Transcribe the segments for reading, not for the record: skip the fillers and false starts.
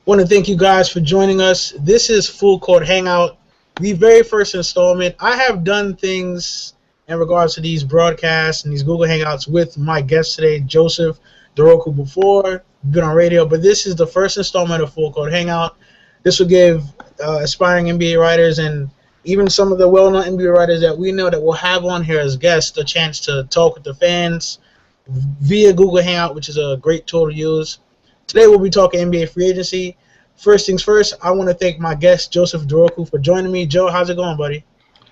Want to thank you guys for joining us. This is Full Court Hangout, the very first installment. I have done things in regards to these broadcasts and these Google Hangouts with my guest today, Joseph Duruaku, before, been on radio, but this is the first installment of Full Court Hangout. This will give aspiring NBA writers and even some of the well-known NBA writers that we know that we'll have on here as guests a chance to talk with the fans via Google Hangout, which is a great tool to use. Today we'll be talking NBA free agency. First things first, I want to thank my guest, Joseph Duruaku, for joining me. Joe, how's it going, buddy?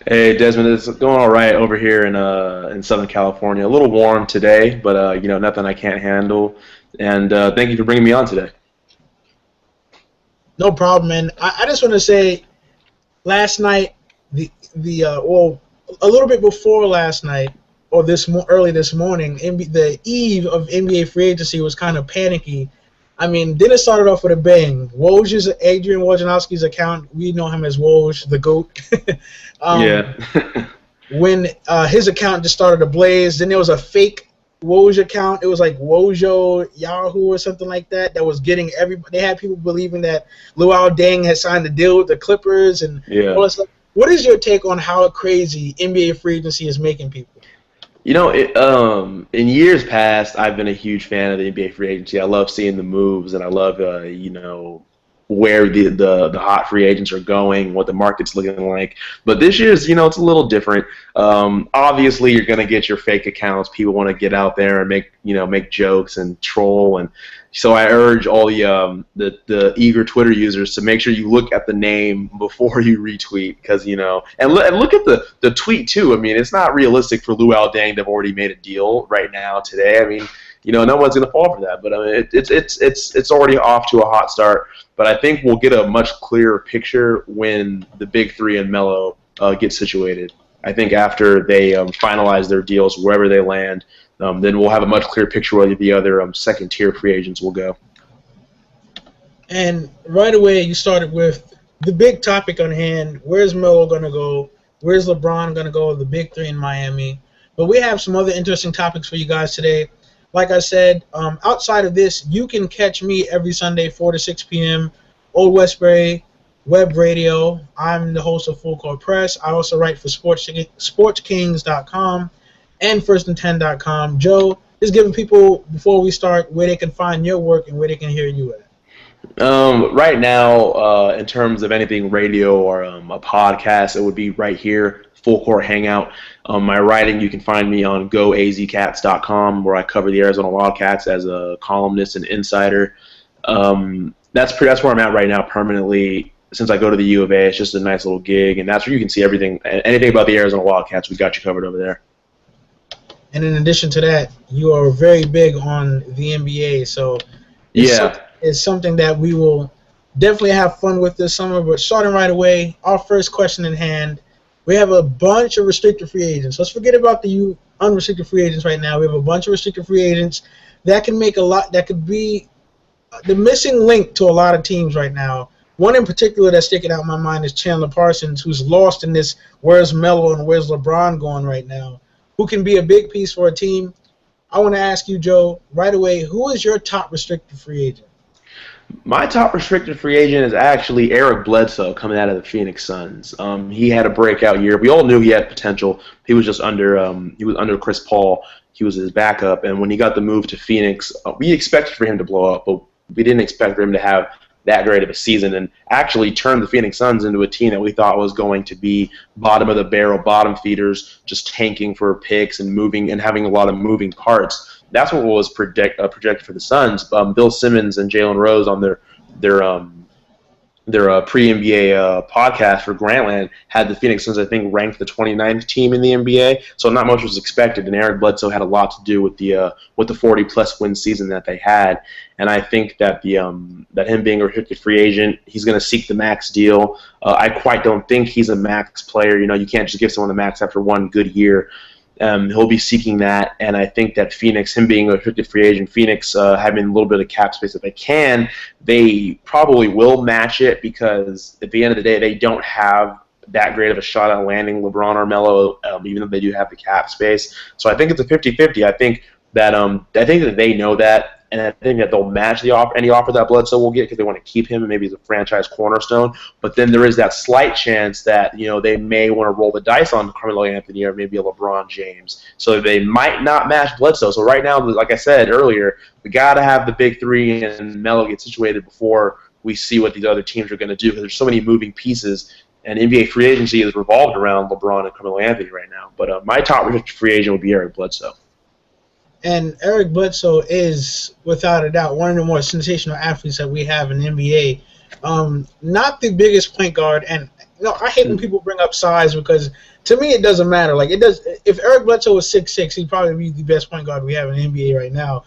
Hey, Desmond, it's going all right over here in Southern California. A little warm today, but nothing I can't handle. And thank you for bringing me on today. No problem, man. I just want to say, last night, a little bit before last night, or early this morning, the eve of NBA free agency was kind of panicky. I mean, then it started off with a bang. Adrian Wojnarowski's account, we know him as Woj, the GOAT. Yeah. When his account just started to blaze, then there was a fake Woj account. It was like Wojo Yahoo or something like that. That was getting everybody. They had people believing that Luol Deng had signed a deal with the Clippers and all that stuff. What is your take on how crazy NBA free agency is making people? In years past, I've been a huge fan of the NBA free agency. I love seeing the moves, and I love, where the hot free agents are going, what the market's looking like. But this year's, it's a little different. Obviously, you're going to get your fake accounts. People want to get out there and make jokes and troll. And so I urge all the eager Twitter users to make sure you look at the name before you retweet, because and look at the tweet too. I mean, it's not realistic for Luol Deng to have already made a deal right now today. I mean, no one's going to fall for that. But I mean, it's already off to a hot start. But I think we'll get a much clearer picture when the big three and Melo get situated. I think after they finalize their deals, wherever they land, then we'll have a much clearer picture where the other second-tier free agents will go. And right away, you started with the big topic on hand. Where's Melo going to go? Where's LeBron going to go? The big three in Miami. But we have some other interesting topics for you guys today. Like I said, outside of this, you can catch me every Sunday, 4 to 6 p.m., Old Westbury Web Radio. I'm the host of Full Court Press. I also write for SportsKings.com and FirstAnd10.com. Joe, just giving people, before we start, where they can find your work and where they can hear you at. Right now, in terms of anything radio or a podcast, it would be right here, Full Court Hangout. My writing, you can find me on goazcats.com, where I cover the Arizona Wildcats as a columnist and insider. That's where I'm at right now permanently. Since I go to the U of A, it's just a nice little gig, and that's where you can see anything about the Arizona Wildcats. We've got you covered over there. And in addition to that, you are very big on the NBA, so it's something that we will definitely have fun with this summer. But starting right away, our first question in hand, we have a bunch of restricted free agents. Let's forget about the unrestricted free agents right now. We have a bunch of restricted free agents that can make a lot. That could be the missing link to a lot of teams right now. One in particular that's sticking out in my mind is Chandler Parsons, who's lost in this where's Melo and where's LeBron going right now, who can be a big piece for a team. I want to ask you, Joe, right away, who is your top restricted free agent? My top restricted free agent is actually Eric Bledsoe, coming out of the Phoenix Suns. He had a breakout year. We all knew he had potential. He was just under Chris Paul. He was his backup, and when he got the move to Phoenix, we expected for him to blow up, but we didn't expect for him to have that great of a season, and actually turned the Phoenix Suns into a team that we thought was going to be bottom of the barrel, bottom feeders, just tanking for picks and moving and having a lot of moving parts. That's what was projected for the Suns. Bill Simmons and Jalen Rose on their pre-NBA podcast for Grantland had the Phoenix Suns, I think, ranked the 29th team in the NBA. So not much was expected, and Eric Bledsoe had a lot to do with the 40-plus win season that they had. And I think that that him being a restricted free agent, he's going to seek the max deal. I quite don't think he's a max player. You can't just give someone the max after one good year. He'll be seeking that, and I think that Phoenix, him being a restricted free agent, Phoenix having a little bit of cap space if they can, they probably will match it, because at the end of the day, they don't have that great of a shot at landing LeBron or Melo, even though they do have the cap space. So I think it's a 50-50. I think that I think that they know that, and I think that they'll match any offer that Bledsoe will get because they want to keep him and maybe as a franchise cornerstone. But then there is that slight chance that they may want to roll the dice on Carmelo Anthony or maybe a LeBron James, so they might not match Bledsoe. So right now, like I said earlier, we got to have the big three and Melo get situated before we see what these other teams are going to do, because there's so many moving pieces. And NBA free agency is revolved around LeBron and Carmelo Anthony right now. But my top free agent would be Eric Bledsoe. And Eric Bledsoe is, without a doubt, one of the more sensational athletes that we have in the NBA. Not the biggest point guard, and I hate when people bring up size because to me it doesn't matter. Like, it does. If Eric Bledsoe was 6'6", he'd probably be the best point guard we have in the NBA right now.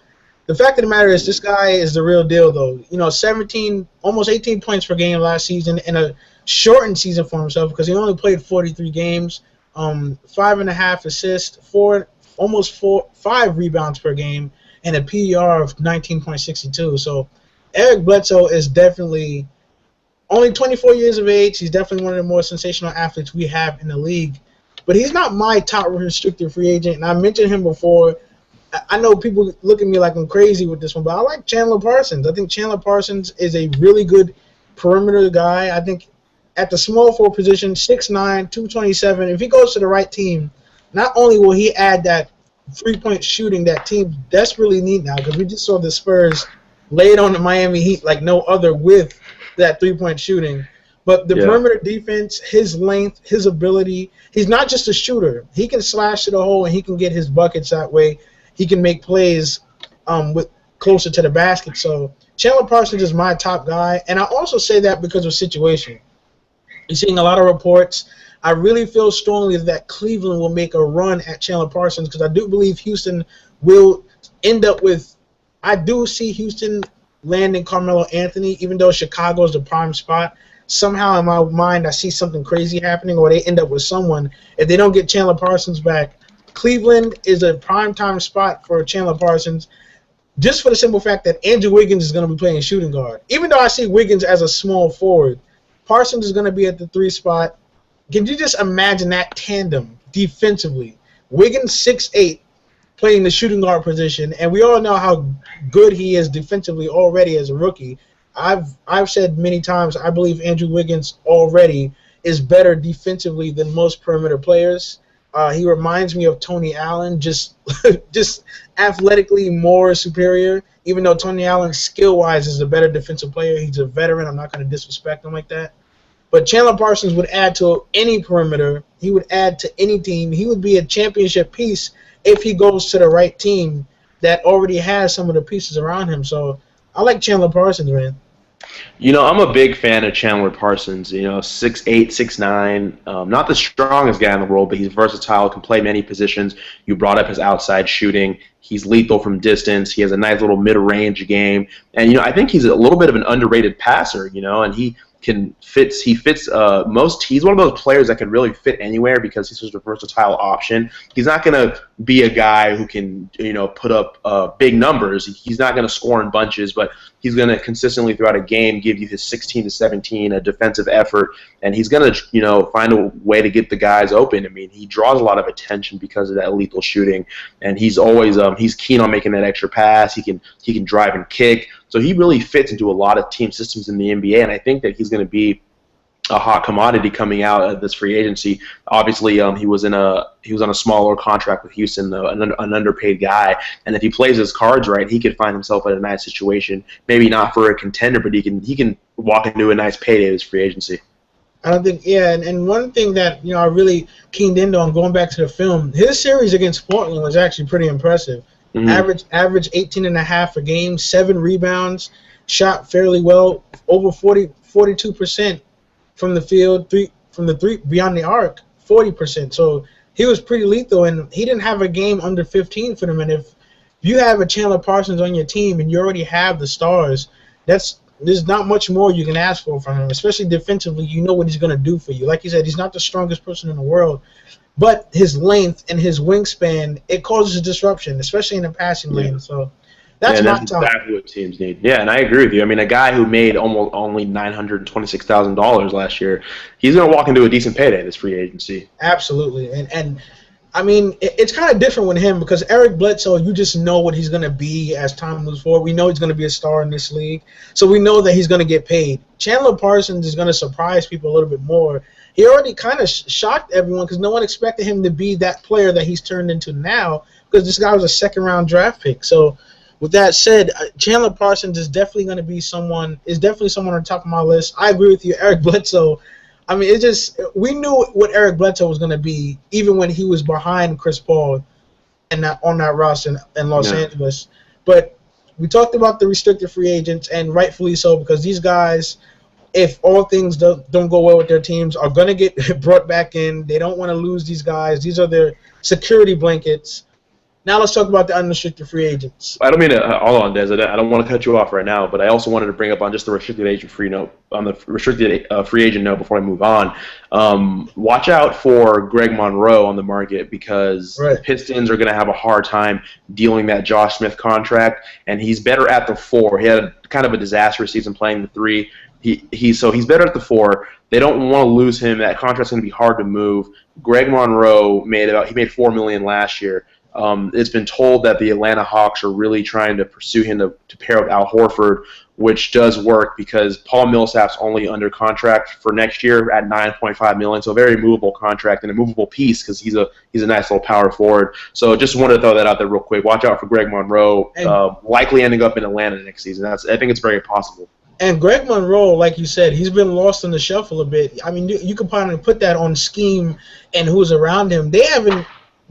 The fact of the matter is, this guy is the real deal, though. 17, almost 18 points per game last season in a shortened season for himself because he only played 43 games. 5.5 assists, 5 rebounds per game, and a PER of 19.62. So Eric Bledsoe is definitely only 24 years of age. He's definitely one of the more sensational athletes we have in the league. But he's not my top restricted free agent, and I mentioned him before. I know people look at me like I'm crazy with this one, but I like Chandler Parsons. I think Chandler Parsons is a really good perimeter guy. I think at the small forward position, 6'9", 227, if he goes to the right team, not only will he add that three-point shooting that teams desperately need now, because we just saw the Spurs lay it on the Miami Heat like no other with that three-point shooting, but the perimeter defense, his length, his ability, he's not just a shooter. He can slash to the hole and he can get his buckets that way. He can make plays with closer to the basket. So Chandler Parsons is my top guy, and I also say that because of situation. You're seeing a lot of reports. I really feel strongly that Cleveland will make a run at Chandler Parsons because I do believe Houston will end up with – I do see Houston landing Carmelo Anthony, even though Chicago is the prime spot. Somehow in my mind I see something crazy happening, or they end up with someone. If they don't get Chandler Parsons back, Cleveland is a prime-time spot for Chandler Parsons just for the simple fact that Andrew Wiggins is going to be playing shooting guard. Even though I see Wiggins as a small forward, Parsons is going to be at the 3 spot. Can you just imagine that tandem defensively? Wiggins 6'8", playing the shooting guard position, and we all know how good he is defensively already as a rookie. I've said many times I believe Andrew Wiggins already is better defensively than most perimeter players. He reminds me of Tony Allen, just athletically more superior, even though Tony Allen skill-wise is a better defensive player. He's a veteran. I'm not going to disrespect him like that. But Chandler Parsons would add to any perimeter. He would add to any team. He would be a championship piece if he goes to the right team that already has some of the pieces around him. So I like Chandler Parsons, man. I'm a big fan of Chandler Parsons. 6'8", 6'9", not the strongest guy in the world, but he's versatile, can play many positions. You brought up his outside shooting. He's lethal from distance. He has a nice little mid-range game. And, I think he's a little bit of an underrated passer, and he fits he's one of those players that can really fit anywhere because he's such a versatile option. He's not going to be a guy who can put up big numbers. He's not going to score in bunches, but he's going to consistently throughout a game give you his 16 to 17 a defensive effort, and he's going to find a way to get the guys open. I mean, he draws a lot of attention because of that lethal shooting, and he's always he's keen on making that extra pass. He can drive and kick. So he really fits into a lot of team systems in the NBA, and I think that he's going to be a hot commodity coming out of this free agency. Obviously, he was on a smaller contract with Houston, an underpaid guy, and if he plays his cards right, he could find himself in a nice situation. Maybe not for a contender, but he can walk into a nice payday this free agency. I don't think, and one thing that I really keened in on going back to the film, his series against Portland was actually pretty impressive. Mm-hmm. Average 18.5 a game, 7 rebounds, shot fairly well, over 42% from the field, from the three beyond the arc, 40%. So he was pretty lethal, and he didn't have a game under 15 for them. And if you have a Chandler Parsons on your team and you already have the stars, there's not much more you can ask for from him, especially defensively. You know what he's going to do for you. Like you said, he's not the strongest person in the world, but his length and his wingspan, it causes a disruption, especially in the passing lane. So that's exactly what teams need. Yeah, and I agree with you. I mean, a guy who made only $926,000 last year, he's going to walk into a decent payday this free agency. Absolutely, and I mean, it's kind of different with him because Eric Bledsoe, you just know what he's going to be as time moves forward. We know he's going to be a star in this league, so we know that he's going to get paid. Chandler Parsons is going to surprise people a little bit more. He already kind of shocked everyone because no one expected him to be that player that he's turned into now because this guy was a second-round draft pick. So with that said, Chandler Parsons is definitely going to be someone on the top of my list. I agree with you, Eric Bledsoe. I mean, we knew what Eric Bledsoe was going to be even when he was behind Chris Paul and on that roster in Los Angeles. But we talked about the restricted free agents, and rightfully so, because these guys, if all things don't go well with their teams, are going to get brought back in. They don't want to lose these guys. These are their security blankets. Now let's talk about the unrestricted free agents. I don't mean to hold on, Des. I don't want to cut you off right now, but I also wanted to bring up on just the restricted agent free note, on the restricted free agent note before I move on. Watch out for Greg Monroe on the market because the Pistons are going to have a hard time dealing that Josh Smith contract, and he's better at the 4. He had kind of a disastrous season playing the 3. He's better at the 4. They don't want to lose him. That contract's going to be hard to move. Greg Monroe made $4 million last year. It's been told that the Atlanta Hawks are really trying to pursue him to pair with Al Horford, which does work because Paul Millsap's only under contract for next year at $9.5 million, so a very movable contract and a movable piece because he's a nice little power forward. So just wanted to throw that out there real quick. Watch out for Greg Monroe, likely ending up in Atlanta next season. I think it's very possible. And Greg Monroe, like you said, he's been lost in the shuffle a bit. I mean, you could probably put that on scheme and who's around him.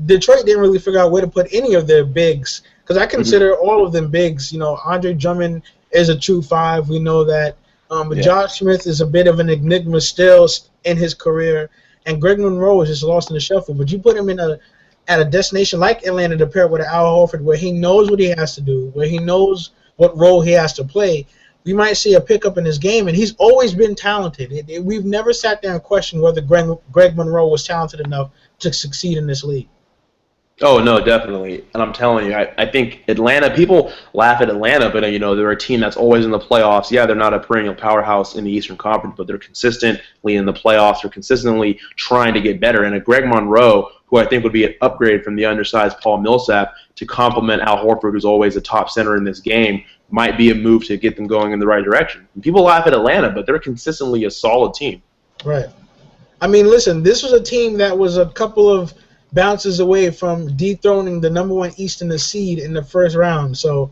Detroit didn't really figure out where to put any of their bigs because I consider all of them bigs. You know, Andre Drummond is a true 5. We know that. But Josh Smith is a bit of an enigma still in his career, and Greg Monroe is just lost in the shuffle. But you put him at a destination like Atlanta to pair with Al Horford, where he knows what he has to do, where he knows what role he has to play. We might see a pickup in his game, and he's always been talented. We've never sat there and questioned whether Greg Monroe was talented enough to succeed in this league. Oh, no, definitely. And I'm telling you, I think Atlanta, people laugh at Atlanta, but, they're a team that's always in the playoffs. Yeah, they're not a perennial powerhouse in the Eastern Conference, but they're consistently in the playoffs. They're consistently trying to get better. And a Greg Monroe, who I think would be an upgrade from the undersized Paul Millsap to complement Al Horford, who's always a top center in this game, might be a move to get them going in the right direction. And people laugh at Atlanta, but they're consistently a solid team. Right. I mean, listen, this was a team that was a couple of bounces away from dethroning the #1 Eastern seed in the first round. So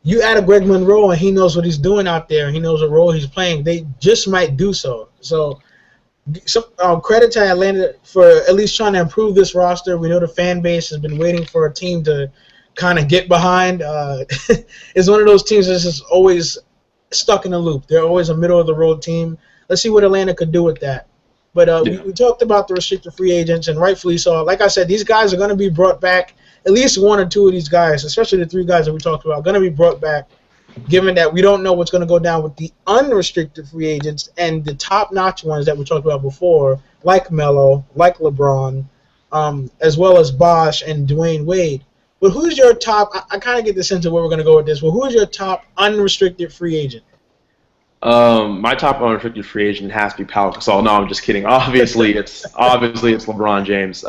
you add a Greg Monroe, and he knows what he's doing out there, and he knows what role he's playing. They just might do so. So credit to Atlanta for at least trying to improve this roster. We know the fan base has been waiting for a team to kind of get behind. It's one of those teams that's just always stuck in a loop. They're always a middle-of-the-road team. Let's see what Atlanta could do with that. But we talked about the restricted free agents, and rightfully so. Like I said, these guys are going to be brought back. At least 1 or 2 of these guys, especially the 3 guys that we talked about, are going to be brought back, given that we don't know what's going to go down with the unrestricted free agents and the top-notch ones that we talked about before, like Melo, like LeBron, as well as Bosh and Dwayne Wade. But who's your top – I kind of get the sense of where we're going to go with this. Well, who is your top unrestricted free agent? My top unrestricted free agent has to be Pau Gasol. No, I'm just kidding. Obviously, it's LeBron James.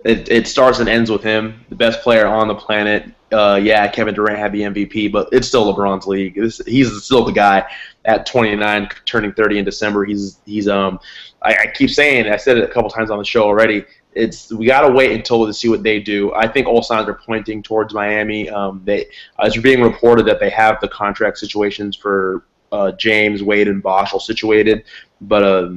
It starts and ends with him, the best player on the planet. Kevin Durant had the MVP, but it's still LeBron's league. He's still the guy at 29, turning 30 in December. I keep saying, I said it a couple times on the show already. We got to wait until to see what they do. I think all signs are pointing towards Miami. It's being reported that they have the contract situations for James, Wade, and Bosh all situated, but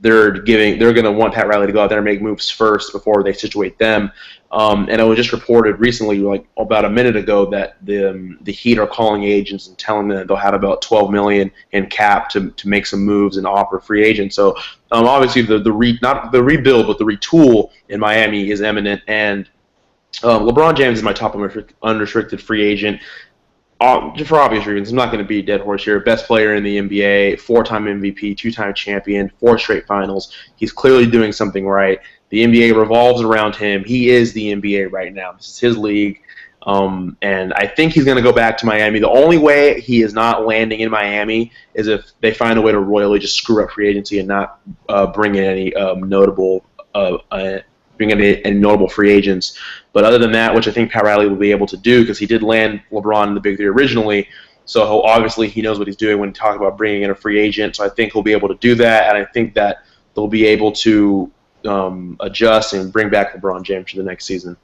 they're going to want Pat Riley to go out there and make moves first before they situate them. And it was just reported recently, like about a minute ago, that the Heat are calling agents and telling them that they'll have about $12 million in cap to make some moves and offer free agents. So obviously not the rebuild, but the retool in Miami is imminent. And LeBron James is my top unrestricted free agent. For obvious reasons, I'm not going to be a dead horse here. Best player in the NBA, 4-time MVP, 2-time champion, 4 straight finals. He's clearly doing something right. The NBA revolves around him. He is the NBA right now. This is his league. And I think he's going to go back to Miami. The only way he is not landing in Miami is if they find a way to royally just screw up free agency and not bring in any notable bring in any notable free agents. But other than that, which I think Pat Riley will be able to do because he did land LeBron in the Big Three originally, so obviously he knows what he's doing when talking about bringing in a free agent. So I think he'll be able to do that, and I think that they'll be able to adjust and bring back LeBron James for the next season.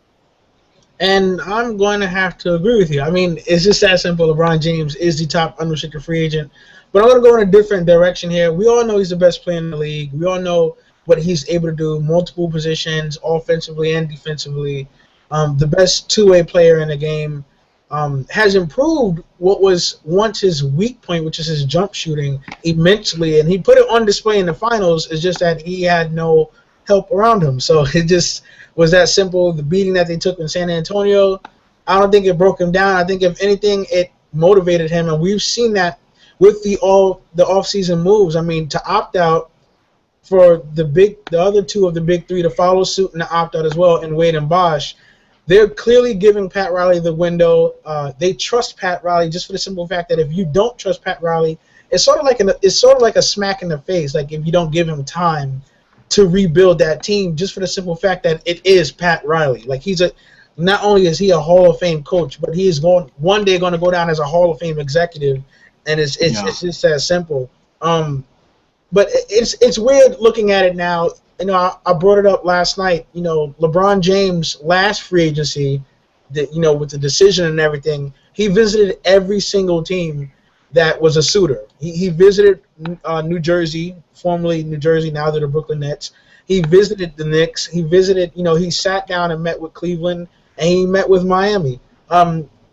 And I'm going to have to agree with you. I mean, it's just that simple. LeBron James is the top unrestricted free agent. But I'm going to go in a different direction here. We all know he's the best player in the league. We all know what he's able to do, multiple positions, offensively and defensively. The best two-way player in the game. Has improved what was once his weak point, which is his jump shooting, immensely. And he put it on display in the finals. It's just that he had no help around him. So it just was that simple. The beating that they took in San Antonio, I don't think it broke him down. I think, if anything, it motivated him. And we've seen that with the off-season moves. I mean, to opt out for the other two of the big three to follow suit and to opt out as well, and Wade and Bosh, they're clearly giving Pat Riley the window. They trust Pat Riley just for the simple fact that if you don't trust Pat Riley, it's sort of like a smack in the face. Like if you don't give him time to rebuild that team, just for the simple fact that it is Pat Riley. Like not only is he a Hall of Fame coach, but he is one day going to go down as a Hall of Fame executive, and it's just that simple. But it's weird looking at it now. You know, I brought it up last night. You know, LeBron James' last free agency, with the decision and everything, he visited every single team that was a suitor. He visited New Jersey, formerly New Jersey, now they're the Brooklyn Nets. He visited the Knicks. He visited, he sat down and met with Cleveland, and he met with Miami.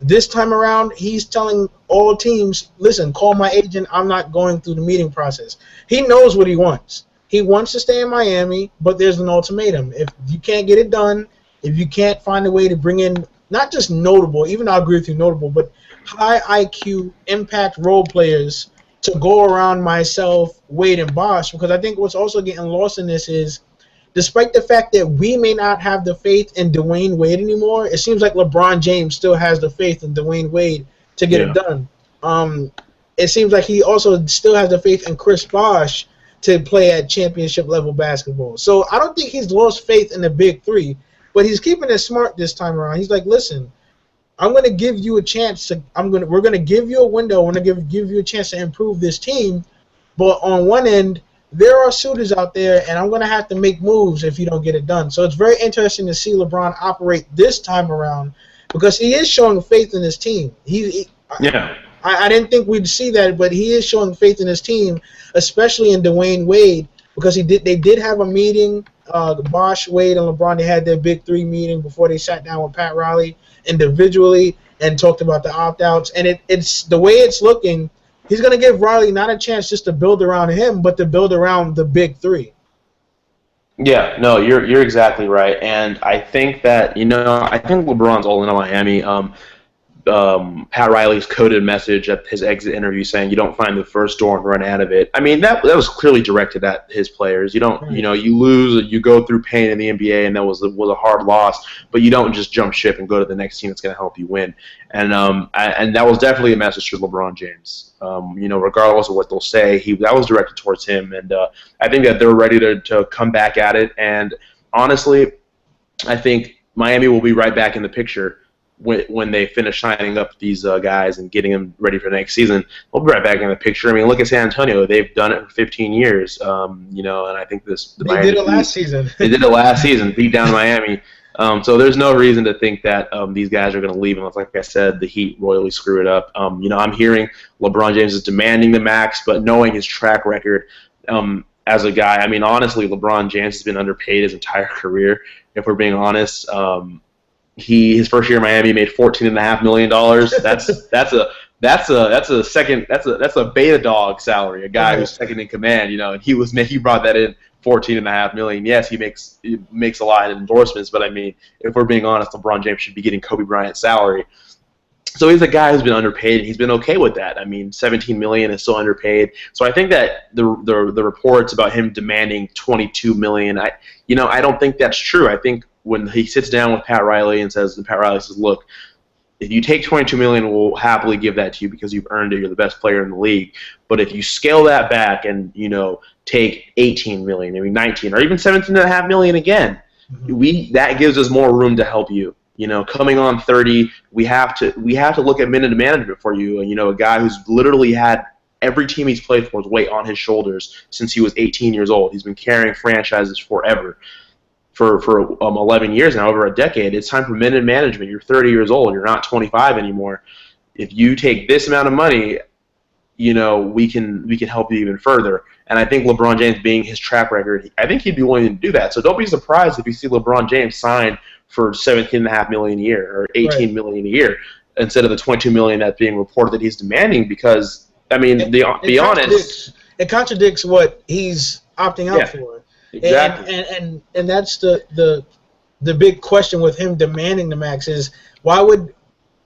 This time around, he's telling all teams, listen, call my agent. I'm not going through the meeting process. He knows what he wants. He wants to stay in Miami, but there's an ultimatum. If you can't get it done, if you can't find a way to bring in not just notable, even I'll agree with you, notable, but high IQ, impact role players to go around myself, Wade, and Bosh, because I think what's also getting lost in this is, despite the fact that we may not have the faith in Dwayne Wade anymore, it seems like LeBron James still has the faith in Dwayne Wade to get it done. It seems like he also still has the faith in Chris Bosh to play at championship level basketball. So I don't think he's lost faith in the big three, but he's keeping it smart this time around. He's like, listen, I'm going to give you a chance we're going to give you a window. We're going to give you a chance to improve this team. But on one end, there are suitors out there, and I'm going to have to make moves if you don't get it done. So it's very interesting to see LeBron operate this time around because he is showing faith in his team. I didn't think we'd see that, but he is showing faith in his team, especially in Dwayne Wade, because they did have a meeting. Bosh, Wade, and LeBron, they had their big three meeting before they sat down with Pat Riley individually and talked about the opt-outs. And it's the way it's looking, he's going to give Riley not a chance just to build around him, but to build around the big three. Yeah, no, you're exactly right. And I think that, I think LeBron's all in on Miami. Pat Riley's coded message at his exit interview saying you don't find the first door and run out of it. I mean, that was clearly directed at his players. You don't, you lose, you go through pain in the NBA, and that was a hard loss, but you don't just jump ship and go to the next team that's going to help you win. And and that was definitely a message to LeBron James. Regardless of what they'll say, that was directed towards him, and I think that they're ready to come back at it. And honestly, I think Miami will be right back in the picture. When they finish signing up these guys and getting them ready for the next season, they'll be right back in the picture. I mean, look at San Antonio; they've done it for 15 years. And I think they did it last season. They did it last season, beat down Miami. So there's no reason to think that these guys are going to leave unless, like I said, the Heat royally screw it up. I'm hearing LeBron James is demanding the max, but knowing his track record as a guy, I mean, honestly, LeBron James has been underpaid his entire career. If we're being honest. His first year in Miami made $14.5 million. That's a beta dog salary, a guy who's second in command, and he brought that in $14.5 million. Yes, he makes a lot of endorsements, but I mean, if we're being honest, LeBron James should be getting Kobe Bryant's salary. So he's a guy who's been underpaid, and he's been okay with that. I mean, $17 million is still underpaid. So I think that the reports about him demanding $22 million, I don't think that's true. I think when he sits down with Pat Riley and Pat Riley says, look, if you take $22 million, we'll happily give that to you because you've earned it. You're the best player in the league. But if you scale that back and, take $18 million, maybe $19, or even $17.5 million again, that gives us more room to help you. You know, coming on 30, we have to look at minute management for you. You know, a guy who's literally had every team he's played for's weight on his shoulders since he was 18 years old. He's been carrying franchises forever, for 11 years now, over a decade. It's time for minute management. You're 30 years old. You're not 25 anymore. If you take this amount of money, you know, we can help you even further. And I think LeBron James, being his track record, I think he'd be willing to do that. So don't be surprised if you see LeBron James sign for $17.5 million a year or $18 million a year instead of the $22 million that's being reported that he's demanding. Because I mean, be honest, it contradicts what he's opting out for. Exactly. And that's the big question with him demanding the max is, why would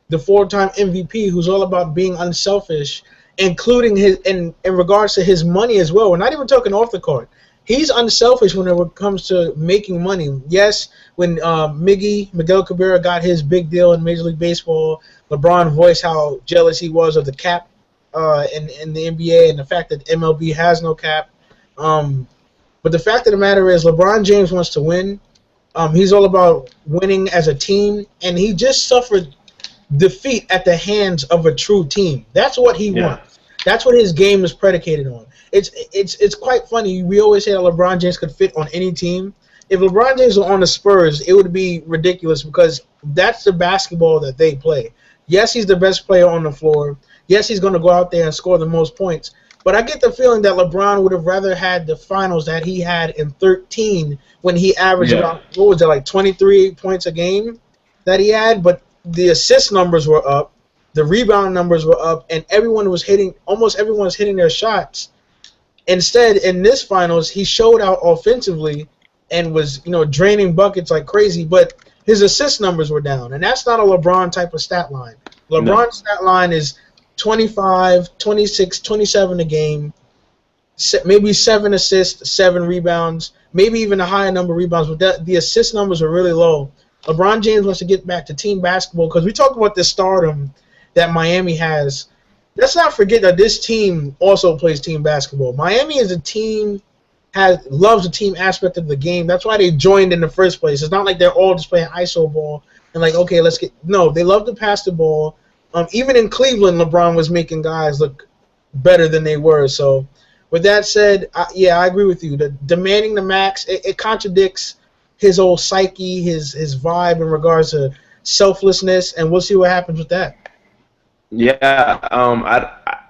the 4-time MVP, who's all about being unselfish, including his in regards to his money as well, we're not even talking off the court, he's unselfish when it comes to making money. Yes, when Miguel Cabrera got his big deal in Major League Baseball, LeBron voiced how jealous he was of the cap in the NBA and the fact that MLB has no cap. But the fact of the matter is, LeBron James wants to win. He's all about winning as a team, and he just suffered defeat at the hands of a true team. That's what he wants. That's what his game is predicated on. It's quite funny. We always say that LeBron James could fit on any team. If LeBron James were on the Spurs, it would be ridiculous because that's the basketball that they play. Yes, he's the best player on the floor. Yes, he's going to go out there and score the most points. But I get the feeling that LeBron would have rather had the finals that he had in 13 when he averaged about, what was it, like 23 points a game that he had? But the assist numbers were up, the rebound numbers were up, and almost everyone was hitting their shots. Instead, in this finals, he showed out offensively and was, draining buckets like crazy, but his assist numbers were down. And that's not a LeBron type of stat line. LeBron's stat line is 25, 26, 27 a game, maybe 7 assists, 7 rebounds, maybe even a higher number of rebounds, but the assist numbers are really low. LeBron James wants to get back to team basketball because we talked about the stardom that Miami has. Let's not forget that this team also plays team basketball. Miami is a team, loves the team aspect of the game. That's why they joined in the first place. It's not like they're all just playing iso ball and like, okay, no, they love to pass the ball. Even in Cleveland, LeBron was making guys look better than they were. So, with that said, I agree with you. The demanding the max, it contradicts his old psyche, his vibe in regards to selflessness, and we'll see what happens with that. Yeah,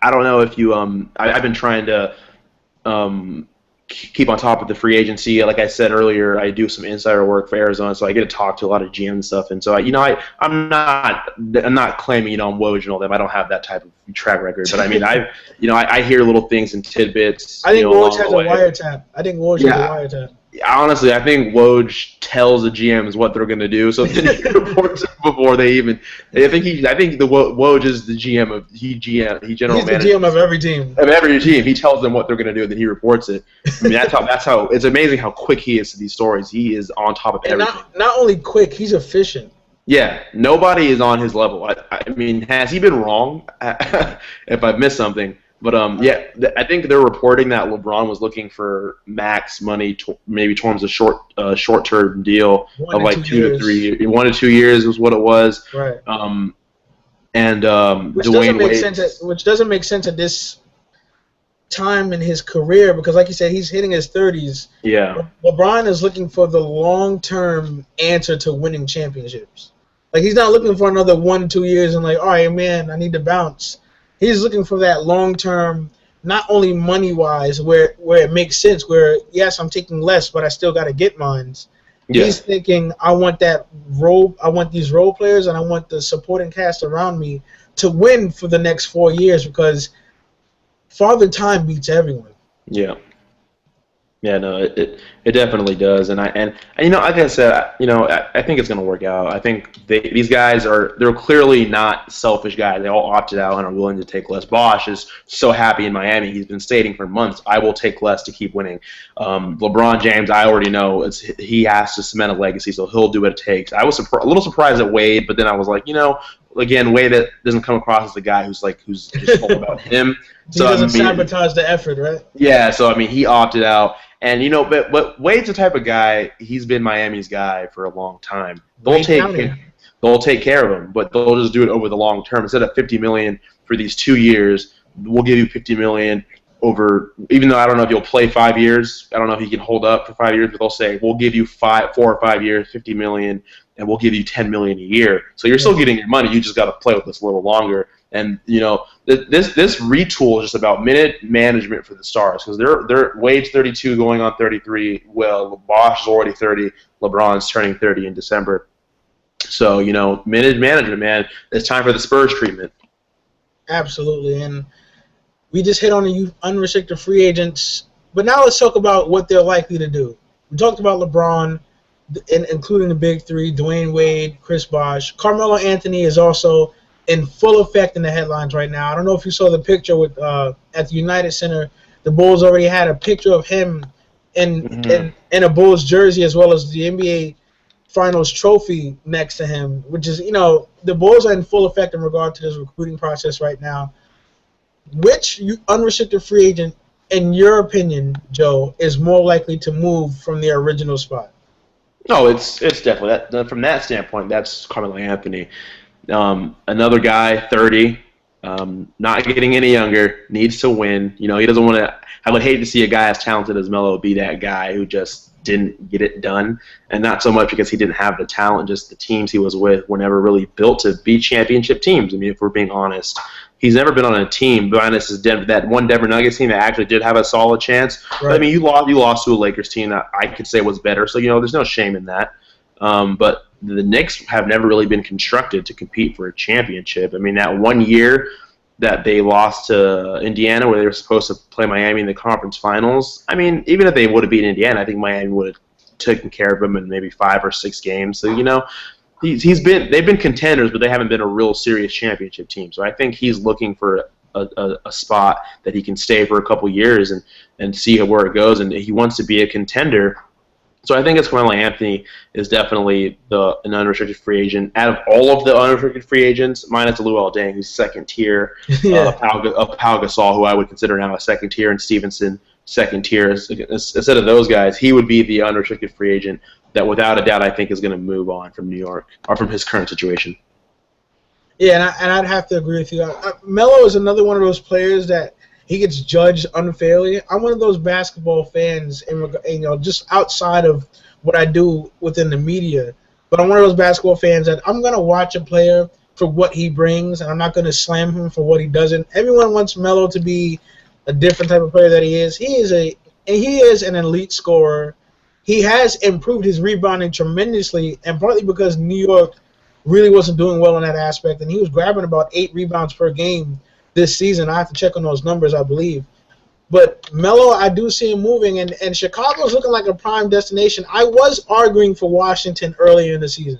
I don't know if you I've been trying to keep on top of the free agency. Like I said earlier, I do some insider work for Arizona, so I get to talk to a lot of GM and stuff. And so, I'm not claiming, I'm Woj and all them. I don't have that type of track record. But I mean, I hear little things and tidbits. I think Woj has a wiretap. I think Woj has a wiretap. Honestly, I think Woj tells the GMs what they're going to do, so then he reports it before they even. I think the Woj is the GM of he general manager. He's the GM of every team. Of every team, he tells them what they're going to do, and then he reports it. I mean, that's how it's amazing how quick he is to these stories. He is on top of everything. Not only quick, he's efficient. Yeah, nobody is on his level. I mean, has he been wrong? If I've missed something. But I think they're reporting that LeBron was looking for max money, maybe towards a short-term deal of like 2 to 3 years. 1 to 2 years was what it was. Right. Which doesn't make sense at this time in his career because, like you said, he's hitting his 30s. Yeah. LeBron is looking for the long-term answer to winning championships. Like he's not looking for another 1 2 years and like, all right, man, I need to bounce. He's looking for that long-term, not only money-wise, where it makes sense, where, yes, I'm taking less, but I still got to get mines. Yeah. He's thinking, I want these role players, and I want the supporting cast around me to win for the next 4 years because Father Time beats everyone. Yeah. Yeah, no, it definitely does, and like I said, I think it's gonna work out. I think these guys they're clearly not selfish guys. They all opted out and are willing to take less. Bosh is so happy in Miami. He's been stating for months, "I will take less to keep winning." LeBron James, I already know he has to cement a legacy, so he'll do what it takes. I was a little surprised at Wade, but then I was like, again, way that doesn't come across as the guy who's just all about him. So, he doesn't sabotage the effort, right? Yeah, so I mean, he opted out, and but Wade's the type of guy. He's been Miami's guy for a long time. They'll take care of him, but they'll just do it over the long term. Instead of $50 million for these 2 years, we'll give you $50 million over. Even though I don't know if you'll play 5 years, I don't know if he can hold up for 5 years, but they'll say we'll give you 4 or 5 years, $50 million, and we'll give you $10 million a year. So you're still getting your money. You just got to play with this a little longer. And this retool is just about minute management for the Stars, because they're Wade's 32 going on 33. Well, Bosh is already 30. LeBron's turning 30 in December. So minute management, man. It's time for the Spurs treatment. Absolutely, and we just hit on the unrestricted free agents. But now let's talk about what they're likely to do. We talked about LeBron, including the big three: Dwayne Wade, Chris Bosh. Carmelo Anthony is also in full effect in the headlines right now. I don't know if you saw the picture with at the United Center. The Bulls already had a picture of him in a Bulls jersey, as well as the NBA Finals trophy next to him, which is, the Bulls are in full effect in regard to this recruiting process right now. Which unrestricted free agent, in your opinion, Joe, is more likely to move from their original spot? No, it's definitely that. From that standpoint, that's Carmelo Anthony. Another guy, 30, not getting any younger, needs to win. He doesn't want to. I would hate to see a guy as talented as Melo be that guy who just didn't get it done, and not so much because he didn't have the talent, just the teams he was with were never really built to be championship teams. I mean, if we're being honest, he's never been on a team, minus that one Denver Nuggets team that actually did have a solid chance. Right. But, I mean, you lost to a Lakers team that I could say was better, so there's no shame in that. But the Knicks have never really been constructed to compete for a championship. I mean, that 1 year that they lost to Indiana, where they were supposed to play Miami in the conference finals, I mean, even if they would have beaten Indiana, I think Miami would have taken care of them in maybe 5 or 6 games. So, they've been contenders, but they haven't been a real serious championship team. So I think he's looking for a spot that he can stay for a couple years and see where it goes, and he wants to be a contender. So I think it's Carmelo Anthony is definitely an unrestricted free agent. Out of all of the unrestricted free agents, minus Luol Deng, who's second tier, Pau Gasol, who I would consider now a second tier, and Stevenson, second tier. Instead of those guys, he would be the unrestricted free agent that without a doubt I think is going to move on from New York, or from his current situation. Yeah, and I'd have to agree with you. Melo is another one of those players that he gets judged unfairly. I'm one of those basketball fans, just outside of what I do within the media. But I'm one of those basketball fans that I'm going to watch a player for what he brings, and I'm not going to slam him for what he doesn't. Everyone wants Melo to be a different type of player that he is. He is an elite scorer. He has improved his rebounding tremendously, and partly because New York really wasn't doing well in that aspect, and he was grabbing about 8 rebounds per game this season. I have to check on those numbers, I believe. But Melo, I do see him moving, and Chicago's looking like a prime destination. I was arguing for Washington earlier in the season,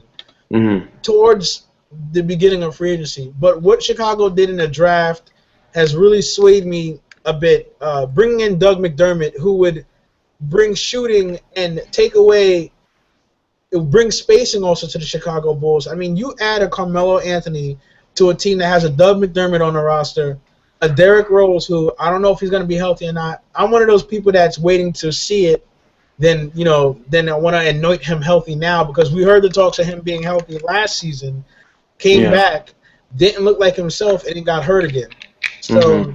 towards the beginning of free agency. But what Chicago did in the draft has really swayed me a bit. Bringing in Doug McDermott, who would bring shooting and bring spacing also to the Chicago Bulls. I mean, you add a Carmelo Anthony to a team that has a Doug McDermott on the roster, a Derrick Rose, who I don't know if he's going to be healthy or not. I'm one of those people that's waiting to see it. Then I want to anoint him healthy now, because we heard the talks of him being healthy last season, came back, didn't look like himself, and he got hurt again. So,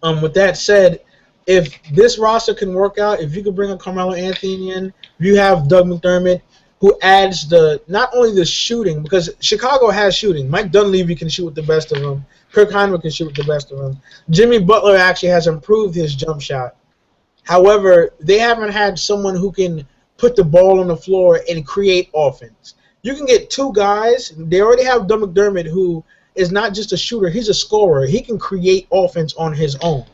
with that said, if this roster can work out, if you could bring a Carmelo Anthony in, if you have Doug McDermott, who adds not only the shooting, because Chicago has shooting. Mike Dunleavy can shoot with the best of them. Kirk Hinrich can shoot with the best of them. Jimmy Butler actually has improved his jump shot. However, they haven't had someone who can put the ball on the floor and create offense. You can get 2 guys. They already have Doug McDermott, who is not just a shooter. He's a scorer. He can create offense on his own.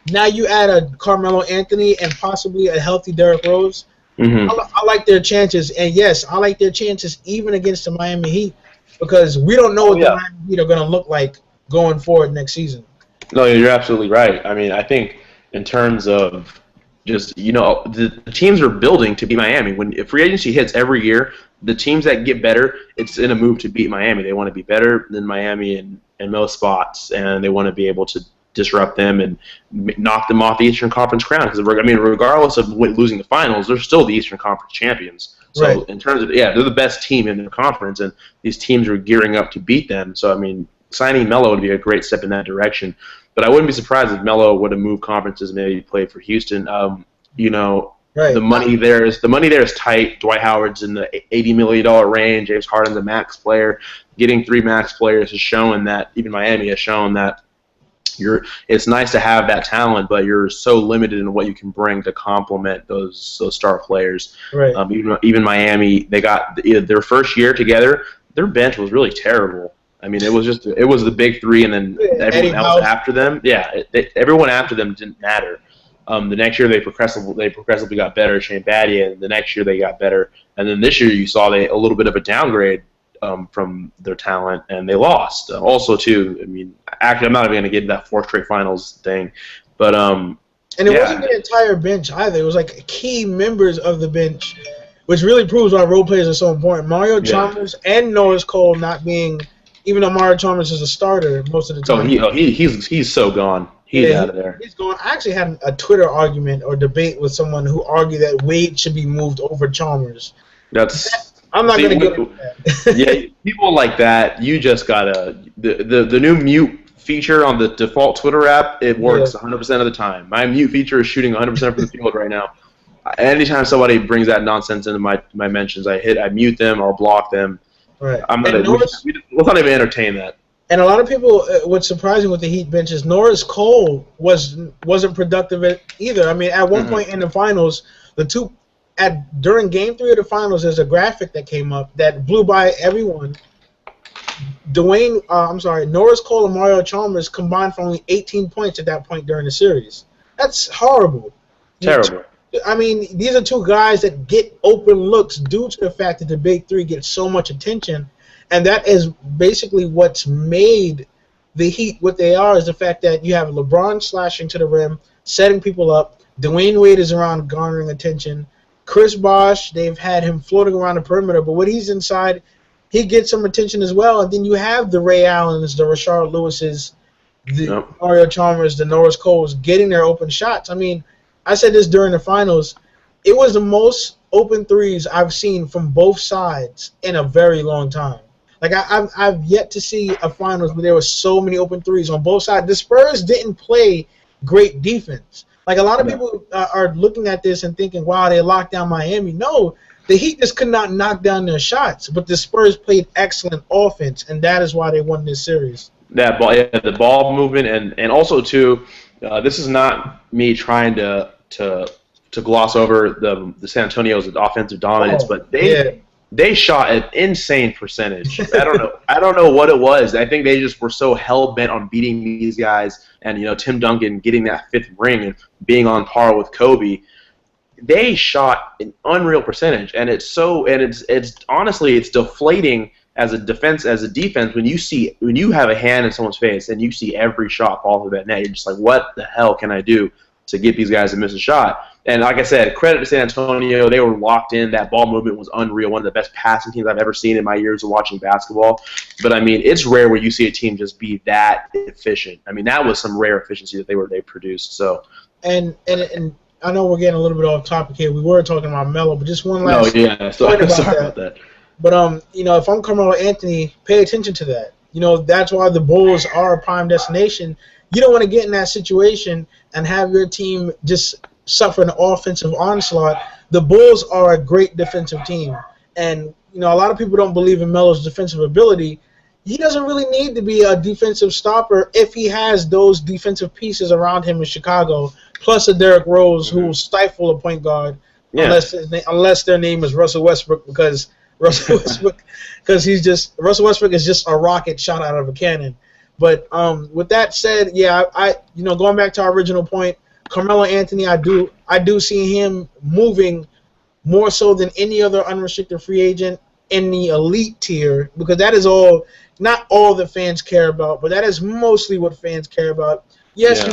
Now you add a Carmelo Anthony and possibly a healthy Derrick Rose. I like their chances, and yes, I like their chances even against the Miami Heat, because we don't know what the Miami Heat are going to look like going forward next season. No, you're absolutely right. I mean, I think in terms of just, the teams are building to be Miami. When free agency hits every year, the teams that get better, it's in a move to beat Miami. They want to be better than Miami in most spots, and they want to be able to disrupt them and knock them off the Eastern Conference crown. Because I mean, regardless of losing the finals, they're still the Eastern Conference champions. So right. in terms of they're the best team in their conference, and these teams are gearing up to beat them. So I mean, signing Melo would be a great step in that direction. But I wouldn't be surprised if Melo would have moved conferences and maybe played for Houston. You know. Right. The money there is tight. Dwight Howard's in the $80 million range. James Harden's a max player. Getting 3 max players has shown that, even Miami has shown that it's nice to have that talent, but you're so limited in what you can bring to complement those star players. Right. Even Miami, they got their first year together. Their bench was really terrible. I mean, it was the big 3, and then everyone else after them. Yeah, everyone after them didn't matter. The next year they progressively got better. Shane Battier, and the next year they got better, and then this year you saw a little bit of a downgrade from their talent, and they lost. Also, too, I mean, actually, I'm not even going to get into that 4th straight finals thing, but and it wasn't the entire bench either. It was like key members of the bench, which really proves why role players are so important. Mario Chalmers and Norris Cole not being, even though Mario Chalmers is a starter most of the time. So he's so gone. He's out of there. He's gone. I actually had a Twitter argument or debate with someone who argued that Wade should be moved over Chalmers. I'm not going to get into that. Yeah, people like that, you just gotta the new mute feature on the default Twitter app. It works 100% of the time. My mute feature is shooting 100% from the field right now. Anytime somebody brings that nonsense into my mentions, I mute them or block them. Right. Let's not even entertain that. And a lot of people, what's surprising with the Heat bench is Norris Cole wasn't productive either. I mean, at one point in the finals, during Game 3 of the finals, there's a graphic that came up that blew by everyone. Norris Cole and Mario Chalmers combined for only 18 points at that point during the series. That's horrible. Terrible. I mean, these are 2 guys that get open looks due to the fact that the Big 3 get so much attention. And that is basically what's made the Heat what they are, is the fact that you have LeBron slashing to the rim, setting people up. Dwayne Wade is around garnering attention. Chris Bosh, they've had him floating around the perimeter, but when he's inside, he gets some attention as well. And then you have the Ray Allens, the Rashard Lewises, the Mario Chalmers, the Norris Coles getting their open shots. I mean, I said this during the finals. It was the most open threes I've seen from both sides in a very long time. Like, I've yet to see a finals where there were so many open threes on both sides. The Spurs didn't play great defense. Like, a lot of people are looking at this and thinking, wow, they locked down Miami. No, the Heat just could not knock down their shots. But the Spurs played excellent offense, and that is why they won this series. The ball movement, and also, too, this is not me trying to gloss over the San Antonio's offensive dominance, but they shot an insane percentage. I don't know what it was. I think they just were so hell bent on beating these guys, and Tim Duncan getting that 5th ring and being on par with Kobe. They shot an unreal percentage, and it's honestly it's deflating as a defense when you have a hand in someone's face and you see every shot fall through that net. You're just like, what the hell can I do to get these guys to miss a shot? And like I said, credit to San Antonio. They were locked in. That ball movement was unreal. One of the best passing teams I've ever seen in my years of watching basketball. But, I mean, it's rare where you see a team just be that efficient. I mean, that was some rare efficiency that they produced. So, And I know we're getting a little bit off topic here. We were talking about Melo, but just one last point about that. But, if I'm Carmelo Anthony, pay attention to that. That's why the Bulls are a prime destination. You don't want to get in that situation and have your team just suffer an offensive onslaught. The Bulls are a great defensive team. And, a lot of people don't believe in Melo's defensive ability. He doesn't really need to be a defensive stopper if he has those defensive pieces around him in Chicago, plus a Derrick Rose who will stifle a point guard unless their name is Russell Westbrook, because Russell Westbrook is just a rocket shot out of a cannon. But with that said, going back to our original point, Carmelo Anthony, I do see him moving more so than any other unrestricted free agent in the elite tier, because that is not all the fans care about, but that is mostly what fans care about. Yes,